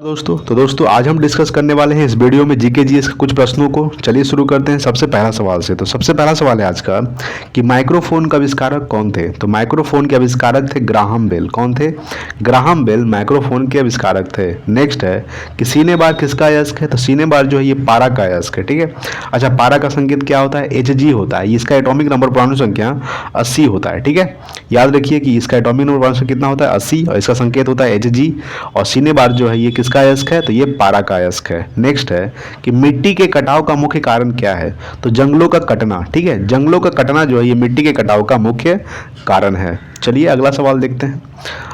दोस्तों आज हम डिस्कस करने वाले हैं इस वीडियो में जीके जीएस के कुछ प्रश्नों को। चलिए शुरू करते हैं सबसे पहला सवाल से। तो सबसे पहला सवाल है आज का कि माइक्रोफोन का आविष्कारक कौन थे। तो माइक्रोफोन के आविष्कारक थे ग्राहम बेल। कौन थे? ग्राहम बेल माइक्रोफोन के आविष्कारक थे। नेक्स्ट है कि सीने बार किसका अयस्क है। तो सीने बार जो है ये पारा का अयस्क है। ठीक है। अच्छा, पारा का संकेत क्या होता है? Hg होता है। इसका एटॉमिक नंबर परमाणु संख्या 80 होता है। ठीक है, याद रखिए कि इसका एटॉमिक नंबर परमाणु संख्या कितना होता है? 80, और इसका संकेत होता है Hg। और सीने बार जो है ये किसका अयस्क है? तो ये पारा का अयस्क है। नेक्स्ट है कि मिट्टी के कटाव का मुख्य कारण क्या है। तो जंगलों का कटना। ठीक है, जंगलों का कटना जो है ये मिट्टी के कटाव का मुख्य कारण है। चलिए अगला सवाल देखते हैं।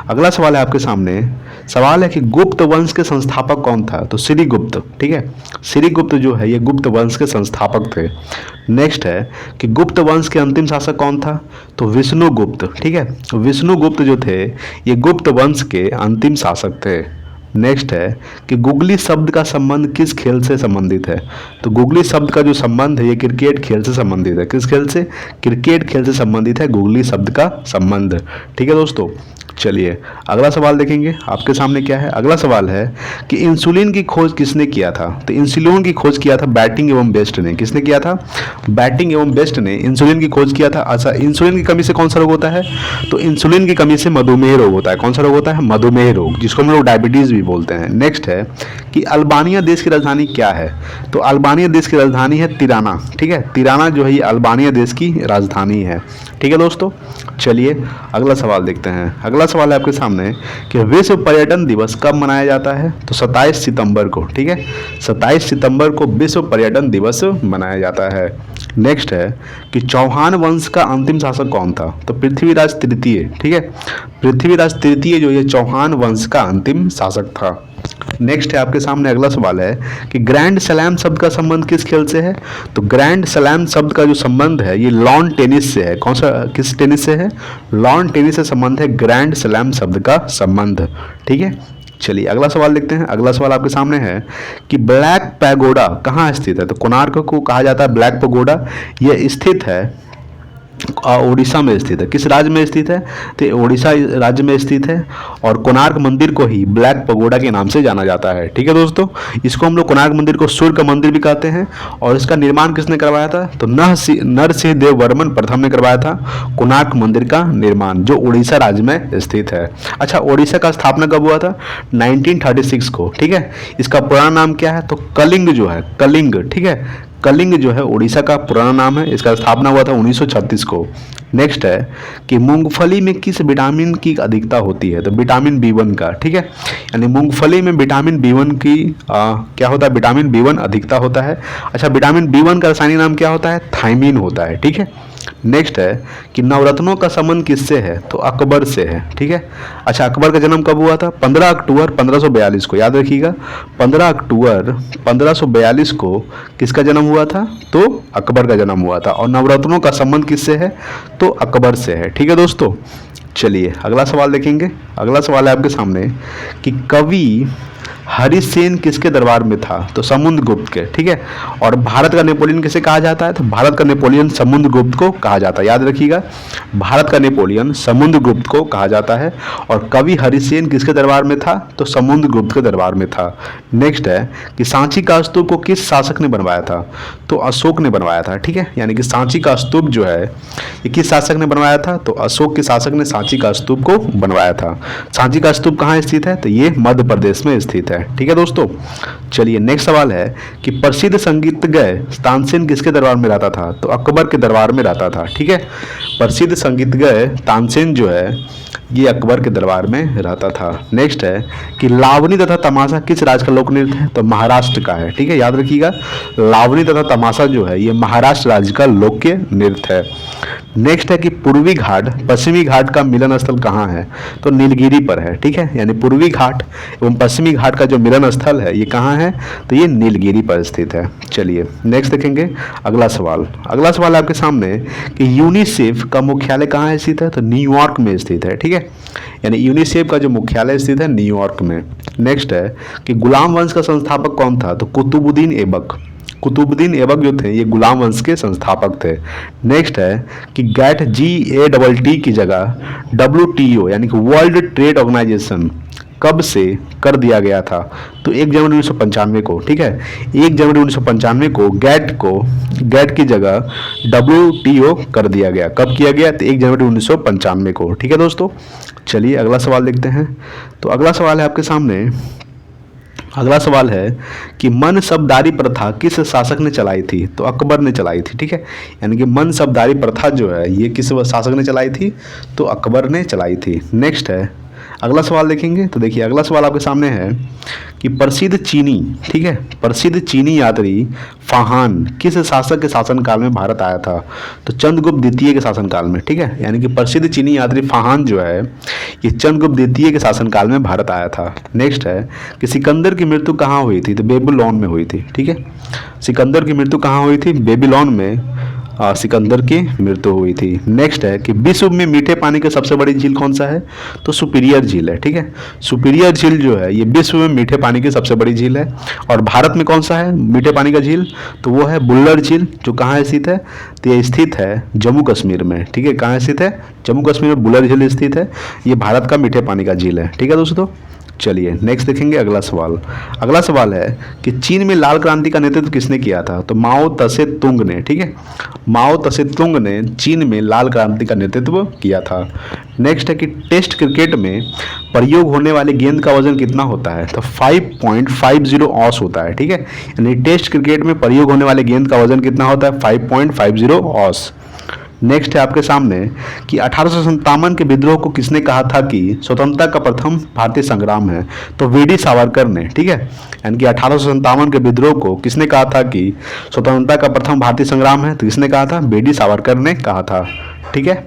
अगला सवाल है आपके सामने। सवाल है कि गुप्त वंश के संस्थापक कौन था। तो श्रीगुप्त। ठीक है, श्रीगुप्त जो है ये गुप्त वंश के संस्थापक थे। नेक्स्ट है कि गुप्त वंश के अंतिम शासक कौन था। तो विष्णुगुप्त। ठीक है, विष्णुगुप्त जो थे ये गुप्त वंश के अंतिम शासक थे। नेक्स्ट है कि गुगली शब्द का संबंध किस खेल से संबंधित है। तो गुगली शब्द का जो संबंध है ये क्रिकेट खेल से संबंधित है। किस खेल से? क्रिकेट खेल से संबंधित है गुगली शब्द का संबंध। ठीक है दोस्तों, चलिए अगला सवाल देखेंगे आपके सामने क्या है। अगला सवाल है कि इंसुलिन की खोज किसने किया था। तो इंसुलिन की खोज किया था बैटिंग एवं बेस्ट ने। किसने किया था? बैटिंग एवं बेस्ट ने इंसुलिन की खोज किया था। अच्छा, इंसुलिन की कमी से कौन सा रोग होता है? तो इंसुलिन की कमी से मधुमेह रोग होता है। कौन सा रोग होता है? मधुमेह रोग, जिसको हम लोग डायबिटीज भी बोलते हैं। नेक्स्ट है कि अल्बानिया देश की राजधानी क्या है। तो अल्बानिया देश की राजधानी है तिराना। ठीक है, तिराना जो है ये अल्बानिया देश की राजधानी है। ठीक है दोस्तों, चलिए अगला सवाल देखते हैं। अगला सवाल है आपके सामने कि विश्व पर्यटन दिवस कब मनाया जाता है। तो 27 सितंबर को। ठीक है, 27 सितंबर को विश्व पर्यटन दिवस मनाया जाता है। नेक्स्ट है कि चौहान वंश का अंतिम शासक कौन था। तो पृथ्वीराज तृतीय। ठीक है, पृथ्वीराज तृतीय जो ये चौहान वंश का अंतिम शासक था। नेक्स्ट है आपके सामने अगला सवाल है कि ग्रैंड स्लैम शब्द का संबंध किस खेल से है। तो ग्रैंड स्लैम शब्द का जो संबंध है ये लॉन टेनिस से है। कौन सा, किस टेनिस से है? लॉन टेनिस से संबंध है ग्रैंड स्लैम शब्द का संबंध। ठीक है, चलिए अगला सवाल देखते हैं। अगला सवाल आपके सामने है कि ब्लैक पैगोडा कहाँ स्थित है। तो कोणार्क को कहा जाता है ब्लैक पैगोडा। यह स्थित है उड़ीसा में स्थित है। किस राज्य में स्थित है? तो उड़ीसा राज्य में स्थित है। और कोणार्क मंदिर को ही ब्लैक पगोडा के नाम से जाना जाता है। ठीक है दोस्तों, इसको हम लोग कोणार्क मंदिर को सूर्य का मंदिर भी कहते हैं। और इसका निर्माण किसने करवाया था? तो नरसिंह देव वर्मन प्रथम ने करवाया था कोणार्क मंदिर का निर्माण, जो उड़ीसा राज्य में स्थित है। अच्छा, उड़ीसा का स्थापना कब हुआ था? 1936 को। ठीक है, इसका पुराना नाम क्या है? तो कलिंग जो है, कलिंग। ठीक है, कलिंग जो है उड़ीसा का पुराना नाम है। इसका स्थापना हुआ था 1936 को। नेक्स्ट है कि मूंगफली में किस विटामिन की अधिकता होती है। तो विटामिन B1 का। ठीक है, यानी मूंगफली में विटामिन B1 की क्या होता है? विटामिन B1 अधिकता होता है। अच्छा, विटामिन B1 का रासायनिक नाम क्या होता है? थायमीन होता है। ठीक है, नेक्स्ट है कि नवरत्नों का संबंध किससे है। तो अकबर से है। ठीक है, अच्छा अकबर का जन्म कब हुआ था? 15 अक्टूबर 1542 को। याद रखिएगा, 15 अक्टूबर 1542 को किसका जन्म हुआ था? तो अकबर का जन्म हुआ था। और नवरत्नों का संबंध किससे है? तो अकबर से है। ठीक है दोस्तों, चलिए अगला सवाल देखेंगे। अगला सवाल है आपके सामने कि कवि हरिसेन किसके दरबार में था। तो समुद्रगुप्त के। ठीक है, और भारत का नेपोलियन किसे कहा जाता है? तो भारत का नेपोलियन समुद्रगुप्त को कहा जाता है। याद रखिएगा, भारत का नेपोलियन समुद्रगुप्त को कहा जाता है। और कवि हरिसेन किसके दरबार में था? तो समुद्रगुप्त के दरबार में था। नेक्स्ट है कि सांची का स्तूप को किस शासक ने बनवाया था। तो अशोक ने बनवाया था। ठीक है, यानी कि सांची का स्तूप जो है ये किस शासक ने बनवाया था? तो अशोक के शासक ने सांची का स्तूप को बनवाया था। सांची का स्तूप कहाँ स्थित है? तो ये मध्य प्रदेश में स्थित है। ठीक है दोस्तों, चलिए नेक्स्ट सवाल है कि प्रसिद्ध संगीतज्ञ तानसेन किसके दरबार में रहता था। तो अकबर के दरबार में रहता था। ठीक है, प्रसिद्ध संगीतज्ञ तानसेन जो है ये अकबर के दरबार में रहता था। नेक्स्ट है कि लावनी तथा तमाशा किस राज्य का लोक नृत्य है। तो महाराष्ट्र का है। ठीक है, याद रखिएगा, लावनी तथा तमाशा जो है ये महाराष्ट्र राज्य का लोकप्रिय नृत्य है। नेक्स्ट है कि पूर्वी घाट पश्चिमी घाट का मिलन स्थल कहाँ है। तो नीलगिरी पर है। ठीक है, यानी पूर्वी घाट एवं पश्चिमी घाट का जो मिलन स्थल है ये कहाँ है? तो ये नीलगिरी पर स्थित है। चलिए नेक्स्ट देखेंगे अगला सवाल। अगला सवाल आपके सामने कि यूनिसेफ का मुख्यालय कहाँ स्थित है। तो न्यूयॉर्क में स्थित है। ठीक है, यानी यूनिसेफ का जो मुख्यालय स्थित है न्यूयॉर्क में। नेक्स्ट है कि गुलाम वंश का संस्थापक कौन था। तो कुतुबुद्दीन ऐबक। कुतुबुद्दीन ऐबक जो थे ये गुलाम वंश के संस्थापक थे। नेक्स्ट है कि गैट GATT की जगह WTO यानी कि वर्ल्ड ट्रेड ऑर्गेनाइजेशन कब से कर दिया गया था? तो 1 जनवरी 1995 को, ठीक है। 1 जनवरी 1995 को गैट की जगह WTO कर दिया गया। कब किया गया? तो 1 जनवरी 1995 को, ठीक है दोस्तों। चलिए अगला सवाल देखते हैं। तो अगला सवाल है आपके सामने, अगला सवाल है कि मनसबदारी प्रथा किस शासक ने चलाई थी? तो अकबर ने चलाई थी, ठीक है। यानी कि मनसबदारी प्रथा जो है ये किस शासक ने चलाई थी? तो अकबर ने चलाई थी। नेक्स्ट है अगला सवाल देखेंगे। तो देखिए अगला सवाल आपके सामने है कि प्रसिद्ध चीनी, ठीक है, प्रसिद्ध चीनी यात्री फाहान किस शासक के शासनकाल में भारत आया था? तो चंद्रगुप्त द्वितीय के शासनकाल में, ठीक है। यानी कि प्रसिद्ध चीनी यात्री फाहान जो है ये चंद्रगुप्त द्वितीय के शासनकाल में भारत आया था। नेक्स्ट है कि सिकंदर की मृत्यु कहाँ हुई थी? तो बेबीलोन में हुई थी, ठीक है। सिकंदर की मृत्यु कहाँ हुई थी? बेबीलोन में सिकंदर की मृत्यु हुई थी। नेक्स्ट है कि विश्व में मीठे पानी की सबसे बड़ी झील कौन सा है? तो सुपीरियर झील है, ठीक है। सुपीरियर झील जो है ये विश्व में मीठे पानी की सबसे बड़ी झील है। और भारत में कौन सा है मीठे पानी का झील? तो वो है बुल्लर झील, जो कहाँ स्थित है? तो ये स्थित है जम्मू कश्मीर में, ठीक है। कहाँ स्थित है? जम्मू कश्मीर में बुल्लर झील स्थित है। ये भारत का मीठे पानी का झील है, ठीक है दोस्तों। चलिए नेक्स्ट देखेंगे अगला सवाल। अगला सवाल है कि चीन में लाल क्रांति का नेतृत्व किसने किया था? तो माओ त्से तुंग ने, ठीक है। माओ त्से तुंग ने चीन में लाल क्रांति का नेतृत्व किया था। नेक्स्ट है कि टेस्ट क्रिकेट में प्रयोग होने वाले गेंद का वजन कितना होता है? तो 5.50 औंस होता है, ठीक है। यानी टेस्ट क्रिकेट में प्रयोग होने वाले गेंद का वजन कितना होता है? 5.50 औंस। नेक्स्ट है आपके सामने कि 1857 के विद्रोह को किसने कहा था कि स्वतंत्रता का प्रथम भारतीय संग्राम है? तो वीडी सावरकर ने, ठीक है। यानी कि 1857 के विद्रोह को किसने कहा था कि स्वतंत्रता का प्रथम भारतीय संग्राम है? तो किसने कहा था? वीडी सावरकर ने कहा था, ठीक है।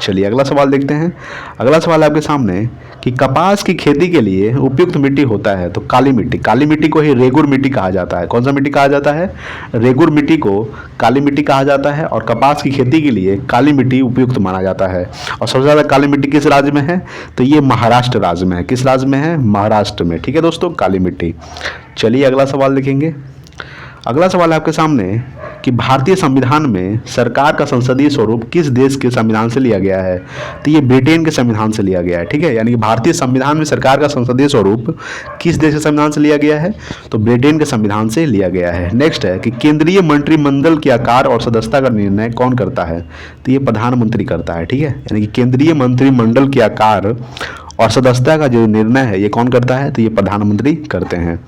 चलिए अगला सवाल देखते हैं। अगला सवाल आपके सामने कि कपास की खेती के लिए उपयुक्त मिट्टी होता है? तो काली मिट्टी, काली मिट्टी को ही रेगुर मिट्टी कहा जाता है। कौन सा मिट्टी कहा जाता है? रेगुर मिट्टी को काली मिट्टी कहा जाता है। और कपास की खेती के लिए काली मिट्टी उपयुक्त माना जाता है। और सबसे ज़्यादा काली मिट्टी किस राज्य में है? तो ये महाराष्ट्र राज्य में है। किस राज्य में है? महाराष्ट्र में, ठीक है दोस्तों, काली मिट्टी। चलिए अगला सवाल देखेंगे। अगला सवाल है आपके सामने कि भारतीय संविधान में सरकार का संसदीय स्वरूप किस देश के संविधान से लिया गया है? तो ये ब्रिटेन के संविधान से लिया गया है, ठीक है। यानी कि भारतीय संविधान में सरकार का संसदीय स्वरूप किस देश के संविधान से लिया गया है? तो ब्रिटेन के संविधान से लिया गया है। नेक्स्ट है कि केंद्रीय मंत्रिमंडल के आकार और सदस्यता का निर्णय कौन करता है? तो ये प्रधानमंत्री करता है, ठीक है। यानी कि केंद्रीय मंत्रिमंडल के आकार और सदस्यता का जो निर्णय है ये कौन करता है? तो ये प्रधानमंत्री करते हैं।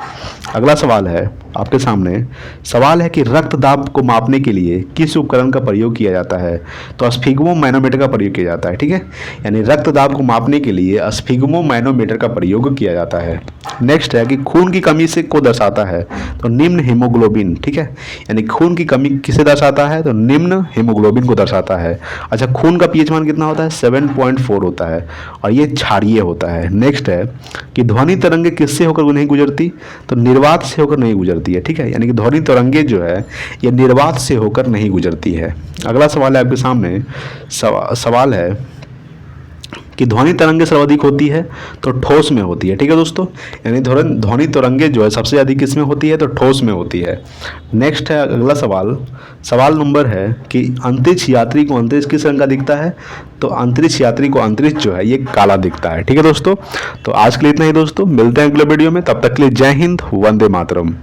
अगला सवाल है आपके सामने, सवाल है कि रक्तदाब को मापने के लिए किस उपकरण का प्रयोग किया जाता है? तो स्फिग्मो मैनोमीटर का प्रयोग किया जाता है, ठीक है। यानी रक्तदाब को मापने के लिए स्फिग्मो मैनोमीटर का प्रयोग किया जाता है। नेक्स्ट है कि खून की कमी से को दर्शाता है? तो निम्न हीमोग्लोबिन, ठीक है। यानी खून की कमी किसे दर्शाता है? तो निम्न हीमोग्लोबिन को दर्शाता है। अच्छा, खून का पीएच मान कितना होता है? 7.4 होता है और ये क्षारीय होता है। नेक्स्ट है कि ध्वनि तरंगे किससे होकर नहीं गुजरती? तो निर्वात से होकर नहीं गुजरती है, ठीक है। यानी कि ध्वनि तरंगे जो है ये निर्वात से होकर नहीं गुजरती है। अगला सवाल है आपके सामने, सवाल है कि ध्वनि तरंगे सर्वाधिक होती है? तो ठोस में होती है, ठीक है दोस्तों। यानी ध्वनि तरंगे जो है सबसे अधिक किसमें होती है? तो ठोस में होती है। नेक्स्ट है अगला सवाल, सवाल नंबर है कि अंतरिक्ष यात्री को अंतरिक्ष किस रंग का दिखता है? तो अंतरिक्ष यात्री को अंतरिक्ष जो है ये काला दिखता है, ठीक है दोस्तों। तो आज के लिए इतना ही दोस्तों, मिलते हैं अगले वीडियो में। तब तक के लिए जय हिंद, वंदे मातरम।